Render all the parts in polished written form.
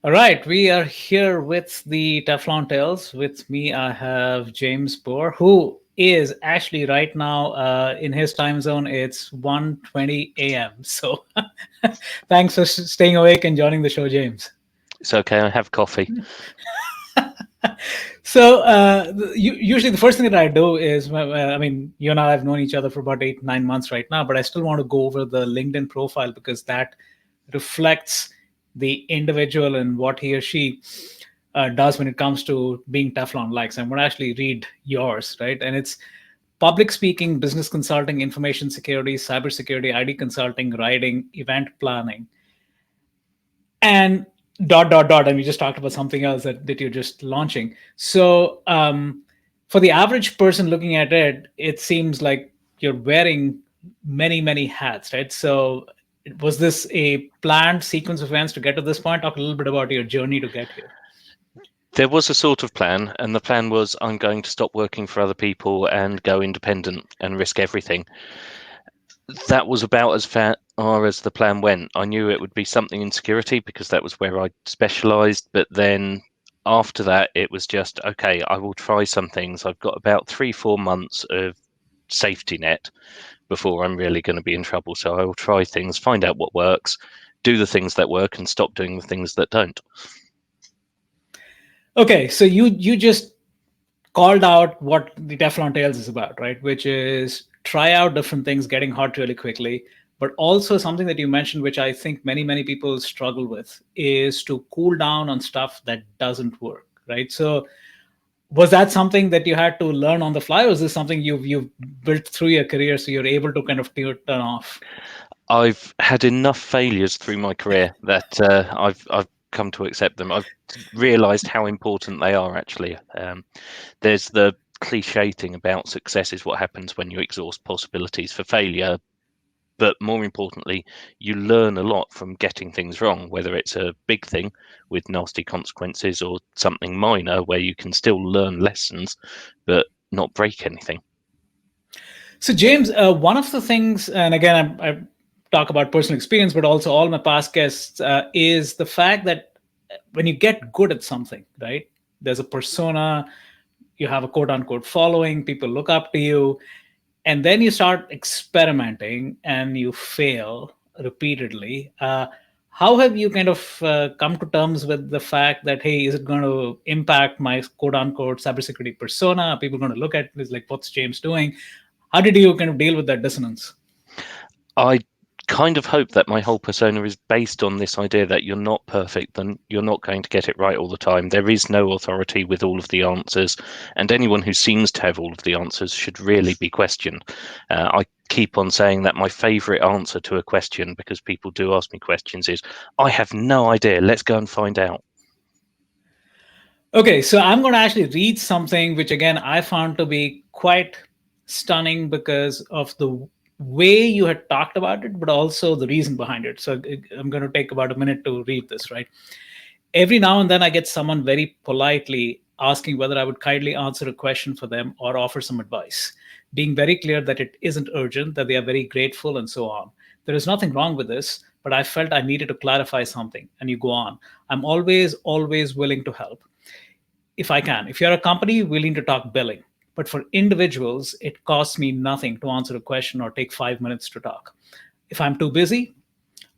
All right, we are here with the Teflon Tales. With me, I have James Bohr, who is actually right now in his time zone. It's 1:20 a.m. So thanks for staying awake and joining the show, James. It's okay, I have coffee. So usually the first thing that I do is, I mean, you and I have known each other for about 8, 9 months right now, but I still want to go over the LinkedIn profile because that reflects the individual and what he or she does when it comes to being Teflon likes. I'm going to actually read yours, right? And it's public speaking, business consulting, information security, cybersecurity, ID consulting, writing, event planning, and dot dot dot. And we just talked about something else that you're just launching. So for the average person looking at it, it seems like you're wearing many hats, right? So was this a planned sequence of events to get to this point? Talk a little bit about your journey to get here. There was a sort of plan, and the plan was I'm going to stop working for other people and go independent and risk everything. That was about as far as the plan went. I knew it would be something in security because that was where I specialised, but then after that, it was just okay, I will try some things. I've got about 3-4 months of safety net before I'm really going to be in trouble. So I will try things, find out what works, do the things that work, and stop doing the things that don't. Okay, so you just called out what the Teflon Tales is about, right? Which is try out different things, getting hot really quickly. But also something that you mentioned, which I think many people struggle with, is to cool down on stuff that doesn't work, right? So was that something that you had to learn on the fly, or is this something you've built through your career so you're able to kind of turn off? I've had enough failures through my career that I've come to accept them. I've realised how important they are. Actually, there's the cliche thing about success is what happens when you exhaust possibilities for failure. But more importantly, you learn a lot from getting things wrong, whether it's a big thing with nasty consequences or something minor where you can still learn lessons but not break anything. So, James, one of the things, and again, I talk about personal experience, but also all my past guests, is the fact that when you get good at something, right? There's a persona, you have a quote unquote following, people look up to you, and then you start experimenting and you fail repeatedly. How have you kind of come to terms with the fact that, hey, is it going to impact my quote unquote cybersecurity persona? Are people going to look at this like, what's James doing? How did you kind of deal with that dissonance? I kind of hope that my whole persona is based on this idea that you're not perfect, then you're not going to get it right all the time. There is no authority with all of the answers, and anyone who seems to have all of the answers should really be questioned. I keep on saying that my favorite answer to a question, because people do ask me questions, is I have no idea. Let's go and find out. Okay, so I'm going to actually read something which, again, I found to be quite stunning because of the way you had talked about it, but also the reason behind it. So I'm going to take about a minute to read this, right? Every now and then I get someone very politely asking whether I would kindly answer a question for them or offer some advice, being very clear that it isn't urgent, that they are very grateful, and so on. There is nothing wrong with this, but I felt I needed to clarify something. And you go on. I'm always willing to help if I can. If you're a company willing to talk billing, but for individuals, it costs me nothing to answer a question or take 5 minutes to talk. If I'm too busy,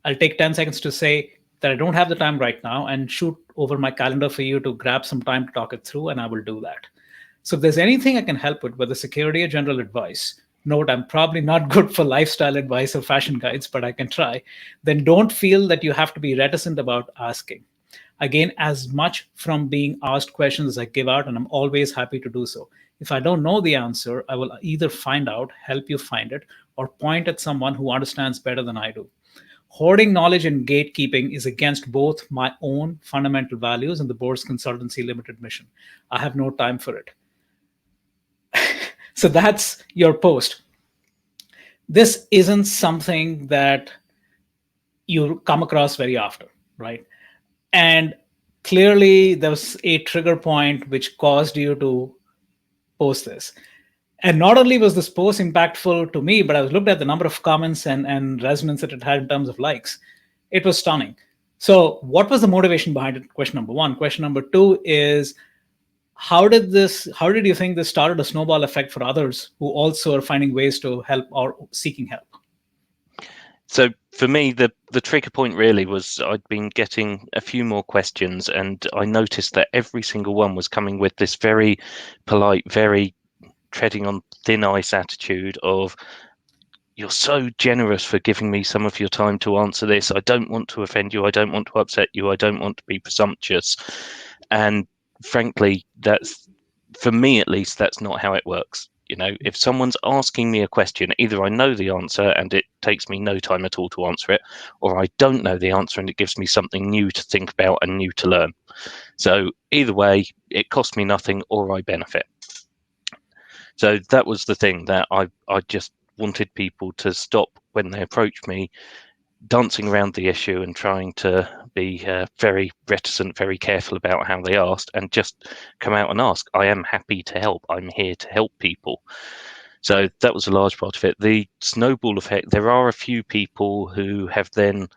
I'll take 10 seconds to say that I don't have the time right now and shoot over my calendar for you to grab some time to talk it through, and I will do that. So if there's anything I can help with, whether security or general advice, note I'm probably not good for lifestyle advice or fashion guides, but I can try, then don't feel that you have to be reticent about asking. I gain as much from being asked questions as I give out, and I'm always happy to do so. If I don't know the answer, I will either find out, help you find it, or point at someone who understands better than I do. Hoarding knowledge and gatekeeping is against both my own fundamental values and the board's consultancy limited mission. I have no time for it. So that's your post. This isn't something that you come across very often, right? And clearly, there was a trigger point which caused you to post this. And not only was this post impactful to me, but I was looked at the number of comments and resonance that it had in terms of likes. It was stunning. So, what was the motivation behind it? Question number one. Question number two is, how did you think this started a snowball effect for others who also are finding ways to help or seeking help? So for me, the trigger point really was I'd been getting a few more questions, and I noticed that every single one was coming with this very polite, very treading on thin ice attitude of, you're so generous for giving me some of your time to answer this. I don't want to offend you. I don't want to upset you. I don't want to be presumptuous. And frankly, that's, for me at least, that's not how it works. You know, if someone's asking me a question, either I know the answer and it takes me no time at all to answer it, or I don't know the answer and it gives me something new to think about and new to learn. So either way, it costs me nothing or I benefit. So that was the thing, that I just wanted people to stop when they approach me dancing around the issue and trying to be very reticent, very careful about how they asked, and just come out and ask. I am happy to help. I'm here to help people. So that was a large part of it. The snowball effect, there are a few people who have then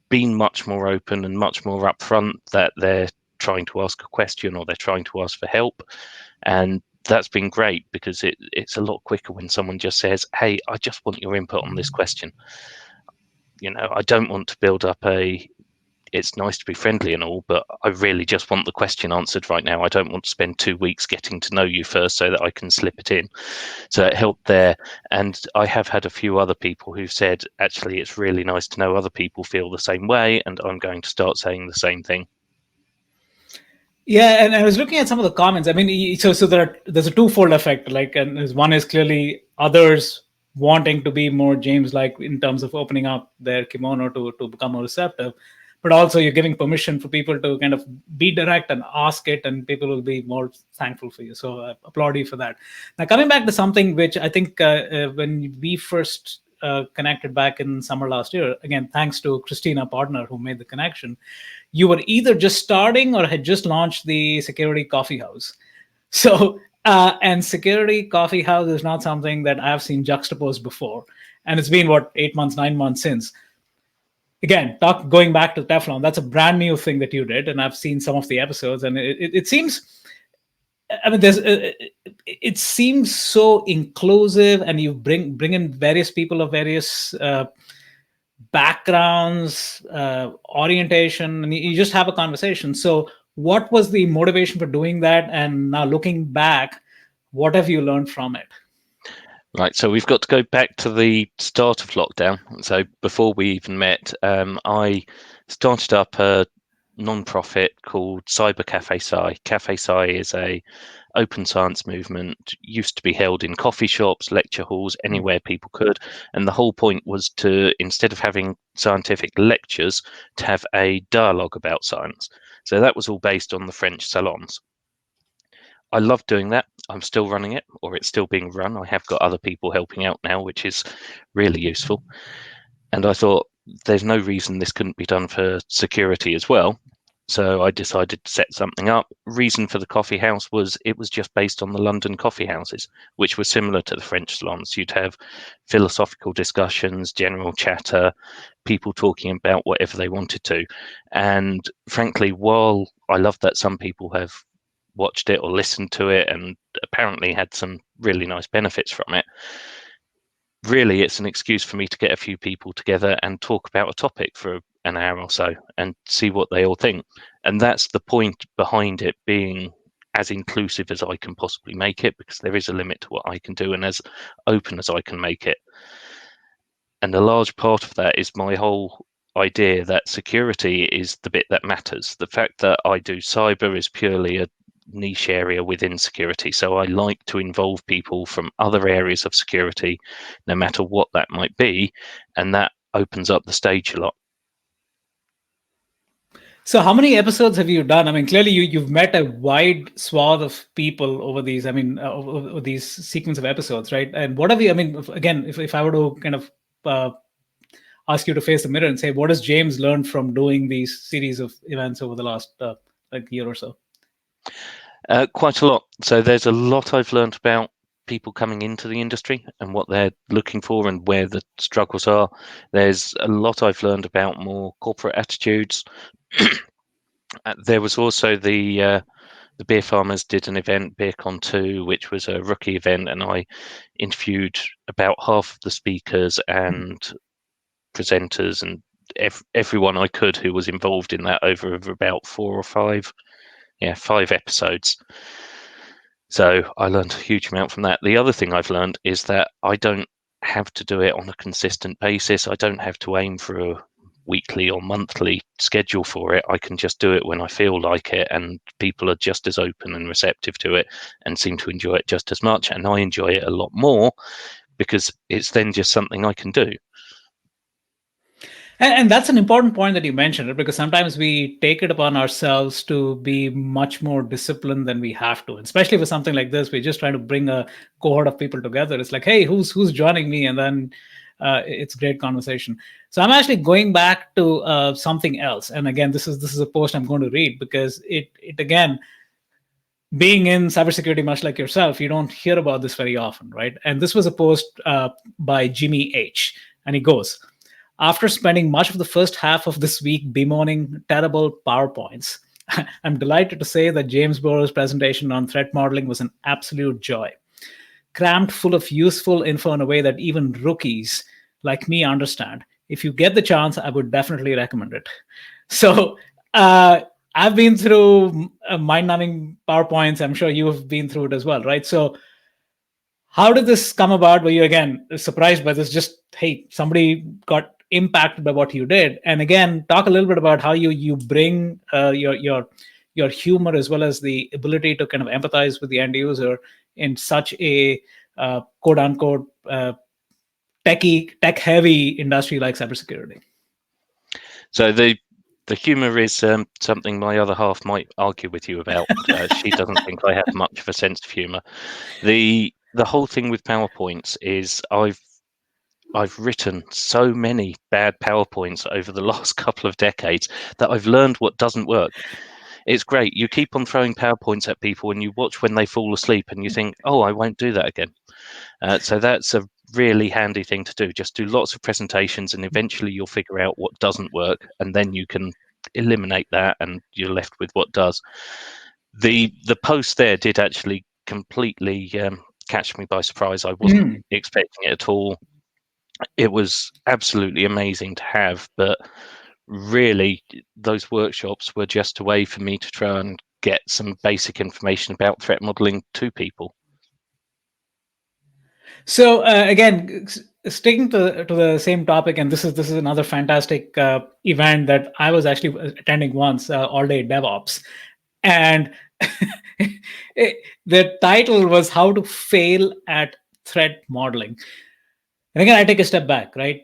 been much more open and much more upfront that they're trying to ask a question or they're trying to ask for help. And that's been great because it's a lot quicker when someone just says, hey, I just want your input on this question. You know, I don't want to build up it's nice to be friendly and all, but I really just want the question answered right now. I don't want to spend 2 weeks getting to know you first so that I can slip it in. So it helped there. And I have had a few other people who've said, actually, it's really nice to know other people feel the same way, and I'm going to start saying the same thing. Yeah, and I was looking at some of the comments. I mean, so there's a twofold effect. Like, and one is clearly others wanting to be more James like in terms of opening up their kimono to become more receptive, but also you're giving permission for people to kind of be direct and ask it, and people will be more thankful for you. So I applaud you for that. Now, coming back to something which I think when we first connected back in summer last year, again thanks to Christina, partner, who made the connection, you were either just starting or had just launched the Security Coffeehouse. So, and Security Coffeehouse is not something that I've seen juxtaposed before. And it's been what, 8 months, 9 months since. Again, going back to Teflon, that's a brand new thing that you did, and I've seen some of the episodes, and it seems. I mean, it seems so inclusive, and you bring in various people of various backgrounds, orientation, and you just have a conversation. So, what was the motivation for doing that? And now looking back, what have you learned from it? Right, so we've got to go back to the start of lockdown. So before we even met, I started up a non-profit called Cyber Cafe Sci. Cafe Sci is a open science movement, used to be held in coffee shops, lecture halls, anywhere people could. And the whole point was to, instead of having scientific lectures, to have a dialogue about science. So that was all based on the French salons. I love doing that. I'm still running it, or it's still being run. I have got other people helping out now, which is really useful. And I thought there's no reason this couldn't be done for security as well. So I decided to set something up. Reason for the coffee house was it was just based on the London coffee houses, which were similar to the French salons. You'd have philosophical discussions, general chatter, people talking about whatever they wanted to. And frankly, while I love that some people have watched it or listened to it and apparently had some really nice benefits from it, really it's an excuse for me to get a few people together and talk about a topic for an hour or so and see what they all think. And that's the point behind it being as inclusive as I can possibly make it, because there is a limit to what I can do and as open as I can make it. And a large part of that is my whole idea that security is the bit that matters. The fact that I do cyber is purely a niche area within security. So I like to involve people from other areas of security, no matter what that might be. And that opens up the stage a lot. So, how many episodes have you done? I mean, clearly you've met a wide swath of people over these. I mean, over these sequence of episodes, right? And what have you? I mean, again, if I were to kind of ask you to face the mirror and say, what has James learned from doing these series of events over the last like year or so? Quite a lot. So there's a lot I've learned about people coming into the industry and what they're looking for and where the struggles are. There's a lot I've learned about more corporate attitudes. There was also the beer farmers did an event, BeerCon 2, which was a rookie event, and I interviewed about half of the speakers and presenters and everyone I could who was involved in that over about 5 episodes. So I learned a huge amount from that. The other thing I've learned is that I don't have to do it on a consistent basis. I don't have to aim for a weekly or monthly schedule for it. I can just do it when I feel like it, and people are just as open and receptive to it and seem to enjoy it just as much. And I enjoy it a lot more because it's then just something I can do. And that's an important point that you mentioned, right? Because sometimes we take it upon ourselves to be much more disciplined than we have to. And especially for something like this, we're just trying to bring a cohort of people together. It's like, hey, who's joining me? And then it's great conversation. So I'm actually going back to something else. And again, this is a post I'm going to read because it again, being in cybersecurity, much like yourself, you don't hear about this very often, right? And this was a post by Jimmy H. And he goes, after spending much of the first half of this week bemoaning terrible PowerPoints, I'm delighted to say that James Burrow's presentation on threat modeling was an absolute joy, crammed full of useful info in a way that even rookies like me understand. If you get the chance, I would definitely recommend it. So, I've been through mind numbing PowerPoints. I'm sure you've been through it as well, right? So, how did this come about? Were you again surprised by this? Just, hey, somebody got impacted by what you did, and again, talk a little bit about how you bring your humor as well as the ability to kind of empathize with the end user in such a quote unquote tech heavy industry like cybersecurity. So the humour is something my other half might argue with you about. She doesn't think I have much of a sense of humour. The whole thing with PowerPoints is I've written so many bad PowerPoints over the last couple of decades that I've learned what doesn't work. It's great. You keep on throwing PowerPoints at people and you watch when they fall asleep and you think, oh, I won't do that again. So that's a really handy thing to do. Just do lots of presentations and eventually you'll figure out what doesn't work and then you can eliminate that and you're left with what does. The post there did actually completely catch me by surprise. I wasn't expecting it at all. It was absolutely amazing to have, but really those workshops were just a way for me to try and get some basic information about threat modeling to people. So again, sticking to the same topic, and this is another fantastic event that I was actually attending once, all day DevOps, and the title was "How to Fail at Threat Modeling." And again, I take a step back, right?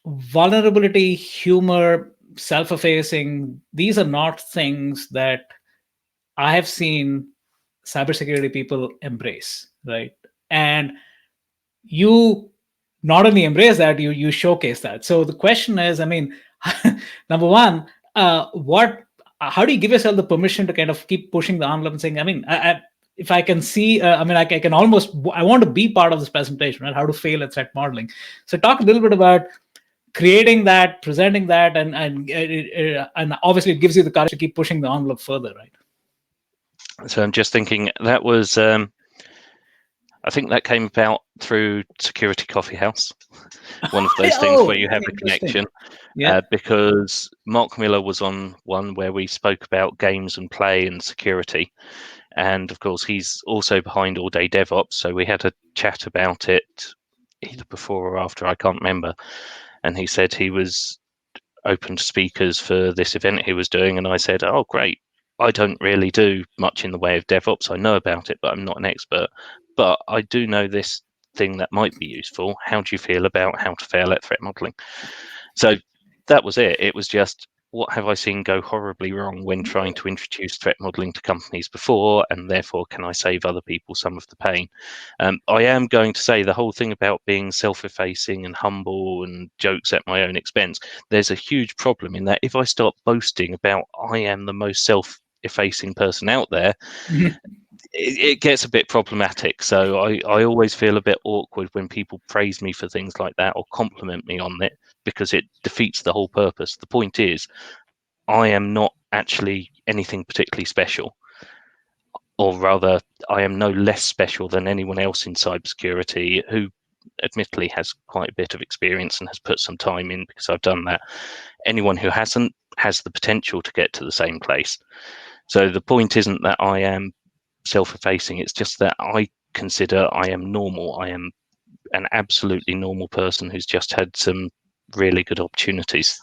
Vulnerability, humor, self-effacing, these are not things that I have seen cybersecurity people embrace, right? And you not only embrace that, you showcase that. So the question is, I mean, number one, what how do you give yourself the permission to kind of keep pushing the envelope and saying, I mean, if I can see, I mean, I can almost, I want to be part of this presentation, right? How to fail at threat modeling. So talk a little bit about creating that, presenting that, and obviously it gives you the courage to keep pushing the envelope further, right? So I'm just thinking that was, I think that came about through Security Coffeehouse, one of those things where Oh, you have a interesting. connection. Yeah. Because Mark Miller was on one where we spoke about games and play and security. And of course, he's also behind All Day DevOps. So we had a chat about it either before or after, I can't remember. And he said he was open to speakers for this event he was doing. And I said, oh, great. I don't really do much in the way of DevOps. I know about it, but I'm not an expert. But I do know this thing that might be useful. How do you feel about how to fail at threat modeling? So that was it. It was just, what have I seen go horribly wrong when trying to introduce threat modeling to companies before, and therefore can I save other people some of the pain? I am going to say the whole thing about being self-effacing and humble and jokes at my own expense, there's a huge problem in that if I start boasting about I am the most self-effacing person out there, it gets a bit problematic. So I always feel a bit awkward when people praise me for things like that or compliment me on it, because it defeats the whole purpose. The point is, I am not actually anything particularly special, or rather, I am no less special than anyone else in cybersecurity who admittedly has quite a bit of experience and has put some time in, because I've done that. Anyone who hasn't has the potential to get to the same place. So the point isn't that I am self-effacing, it's just that I consider I am normal. I am an absolutely normal person who's just had some really good opportunities.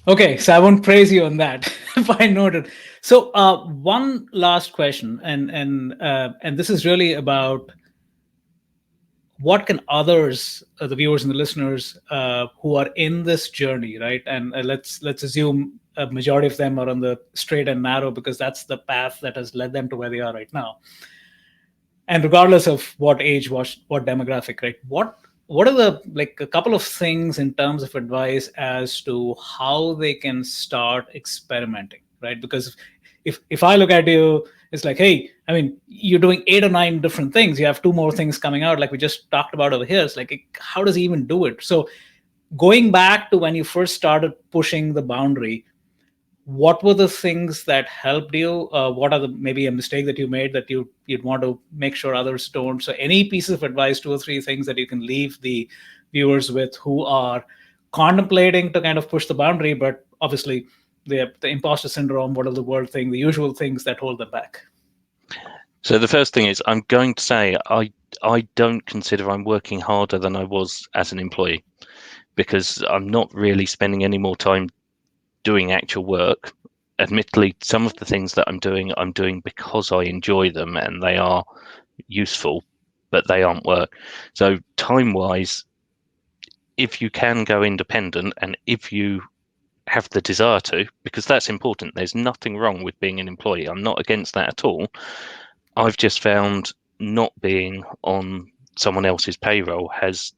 Okay, so I won't praise you on that. Fine, noted. So, one last question, and this is really about what can others, the viewers and the listeners who are in this journey, right? And let's assume a majority of them are on the straight and narrow because that's the path that has led them to where they are right now. And regardless of what age, what demographic, right? What are the, like, a couple of things in terms of advice as to how they can start experimenting, right? Because if I look at you, it's like, hey, I mean, you're doing 8 or 9 different things. You have 2 more things coming out, like we just talked about over here. It's like, how does he even do it? So going back to when you first started pushing the boundary, what were the things that helped you? What are the, maybe a mistake that you made that you'd want to make sure others don't? So any pieces of advice, 2 or 3 things that you can leave the viewers with who are contemplating to kind of push the boundary, but obviously the imposter syndrome, what are the word thing, the usual things that hold them back. So the first thing is, I'm going to say I don't consider I'm working harder than I was as an employee, because I'm not really spending any more time doing actual work. Admittedly, some of the things that I'm doing because I enjoy them and they are useful, but they aren't work. So time-wise, if you can go independent and if you have the desire to, because that's important, there's nothing wrong with being an employee. I'm not against that at all. I've just found not being on someone else's payroll has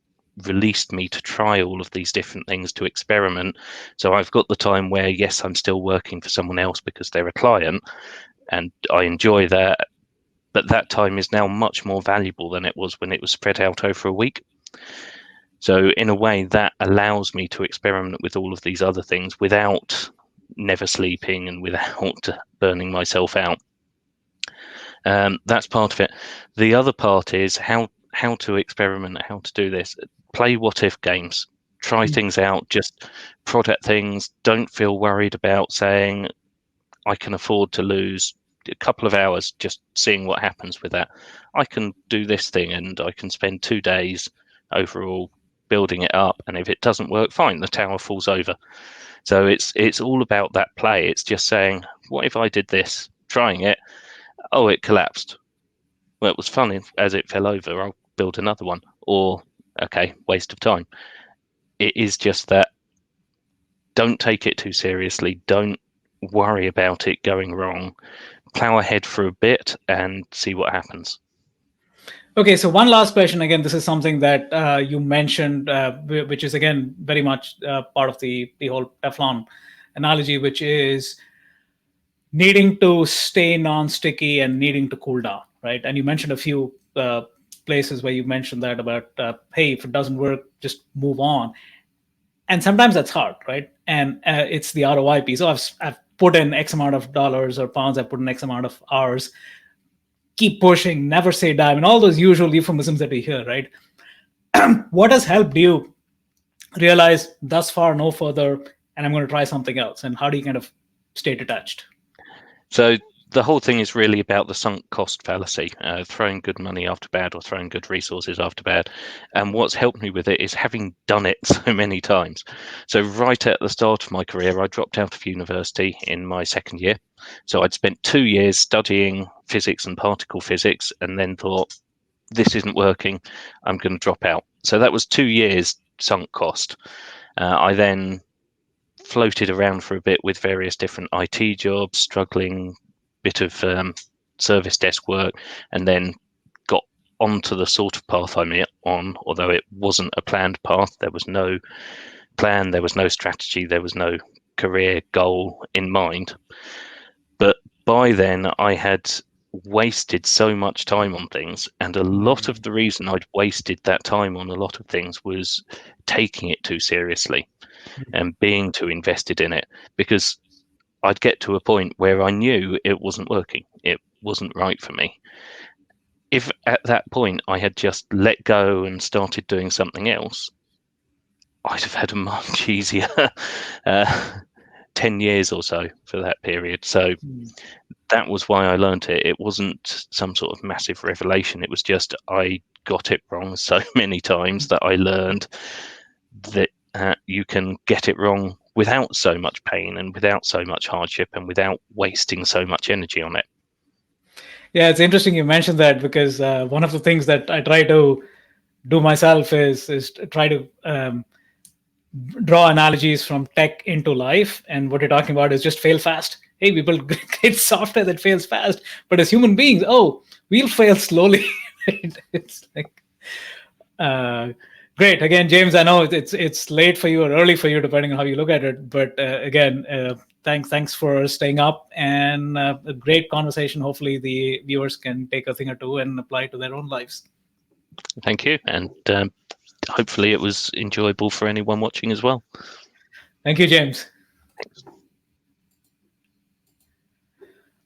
released me to try all of these different things, to experiment. So I've got the time where, yes, I'm still working for someone else because they're a client and I enjoy that, but that time is now much more valuable than it was when it was spread out over a week. So in a way, that allows me to experiment with all of these other things without never sleeping and without burning myself out. That's part of it. The other part is how to experiment, how to do this. Play what if games. Try things out. Just prod at things. Don't feel worried about saying I can afford to lose a couple of hours just seeing what happens with that. I can do this thing and I can spend 2 days overall building it up, and if it doesn't work, fine, the tower falls over. So it's all about that play. It's just saying, what if I did this, trying it, oh, it collapsed. Well, it was fun as it fell over. I'll build another one. Or, okay, waste of time. It is just that, don't take it too seriously. Don't worry about it going wrong. Plow ahead for a bit and see what happens. Okay, so one last question. Again, this is something that you mentioned, which is again very much part of the whole Teflon analogy, which is needing to stay non-sticky and needing to cool down, right? And you mentioned a few places where you mentioned that about, hey, if it doesn't work, just move on. And sometimes that's hard, right? And it's the ROI piece. So I've put in X amount of dollars or pounds, I've put in X amount of hours, keep pushing, never say die, and all those usual euphemisms that we hear, right? What has helped you realize thus far, no further, and I'm going to try something else? And how do you kind of stay detached? So the whole thing is really about the sunk cost fallacy, throwing good money after bad or throwing good resources after bad. And what's helped me with it is having done it so many times. So right at the start of my career, I dropped out of university in my second year. So I'd spent 2 years studying physics and particle physics and then thought, this isn't working, I'm going to drop out. So that was 2 years sunk cost. I then floated around for a bit with various different IT jobs, struggling, bit of service desk work, and then got onto the sort of path I'm on, although it wasn't a planned path. There was no plan, there was no strategy, there was no career goal in mind. But by then, I had wasted so much time on things, and a lot of Mm. the reason I'd wasted that time on a lot of things was taking it too seriously and being too invested in it, because I'd get to a point where I knew it wasn't working, it wasn't right for me. If at that point I had just let go and started doing something else, I'd have had a much easier uh, 10 years or so for that period. So Mm. that was why I learned it. It wasn't some sort of massive revelation. It was just I got it wrong so many times that I learned that you can get it wrong without so much pain and without so much hardship and without wasting so much energy on it. Yeah, it's interesting you mentioned that because one of the things that I try to do myself is to try to draw analogies from tech into life. And what you're talking about is just fail fast. Hey, we build great software that fails fast, but as human beings, oh, we'll fail slowly. Right? It's like uh, great. Again, James, I know it's late for you or early for you, depending on how you look at it. But again, thanks for staying up, and a great conversation. Hopefully, the viewers can take a thing or two and apply to their own lives. Thank you. And hopefully it was enjoyable for anyone watching as well. Thank you, James.